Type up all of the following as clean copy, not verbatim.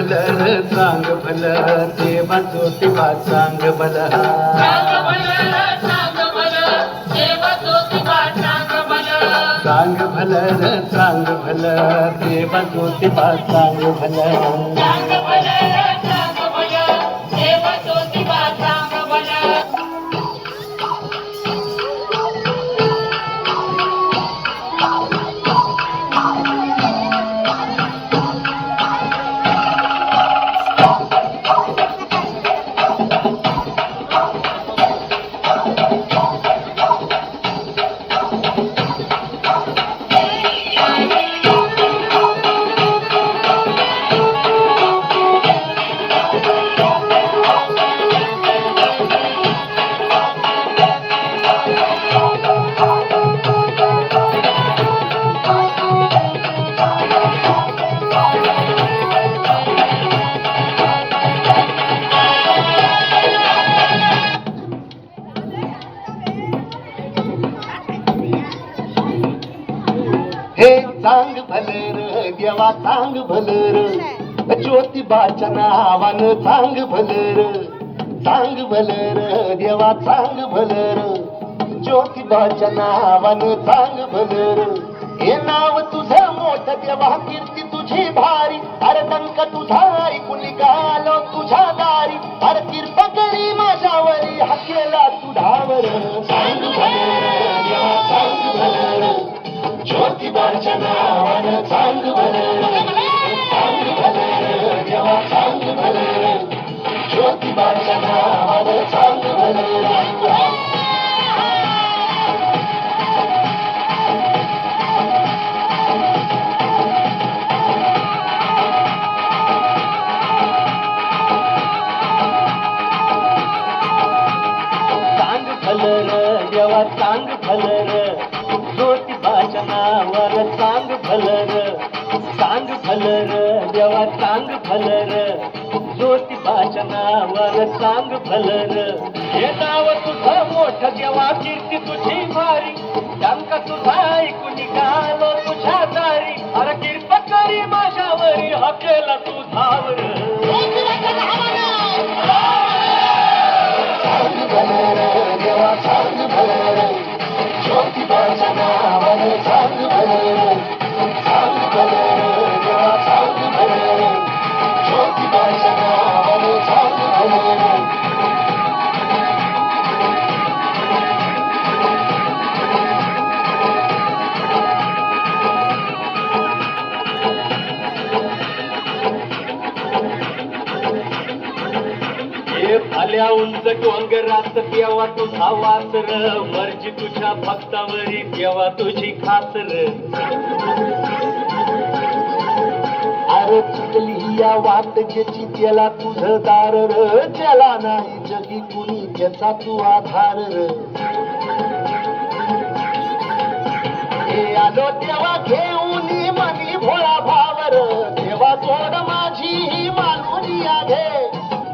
भलं सांग भलं देवा ज्योतिबा सांग भलं सांग भलं सांग भलं देवा ज्योतिबा सांग भलं हे सांग भलं र देवा सांग भलं र ज्योतिबाच्या नावानं सांग भलं र सांग भलं र देवा सांग भलं र ज्योतिबाच्या नावानं सांग भलं र हे नाव तुझं मोठं देवा कीर्ती तुझी भारी अरे टंक तुझा ऐकून निघालो तुझ्या दारी अरे कृपा करी माझ्यावरी हा केला तुझ्यावर सांग भलं र देवा सांग भलं र ज्योतिबाच्या नावानं सांग भलं सांग भलं देवा सांग भलं ज्योतिबाच्या नावानं सांग भलं सांग भलं देवा सांग भलं ज्योतिबाच्या नावावर सांग भलं सांग भलं देवा सांग भलं ज्योतिबाच्या नावावर सांग भलं हे नाव तुझं मोठं देवा कीर्ती तुझी भारी टंक तुझा ऐकून निघालो तुझ्या दारी अरे कृपा करी माझ्यावरी हा केला तुझावर सांग भलं देवा सांग भलं ज्योतिबाच्या नावानं सांग भलं सांग भलं देवा सांग भलं ज्योतिबाच्या नावानं सांग भलं आल्या उंच डोंगरात देवा तुझा वासर मर्जी तुझ्या भक्तावरी देवा तुझी खातर अरे चुकली या वाट ज्याची त्याला तुझं दार र त्याला नाही जगी कुणी त्याचा तू आधार र हे आलो देवा घेऊन मनी भोळा भावर देवा जोड माझी ही मानवली आहे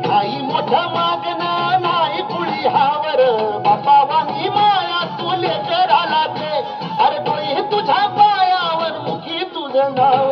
नाही मोठं मागणं नाही कुळी हावर बापा वाणी माया तुले कराला ते अरे तोही तुझ्या पायावर मुखी तुझं नाव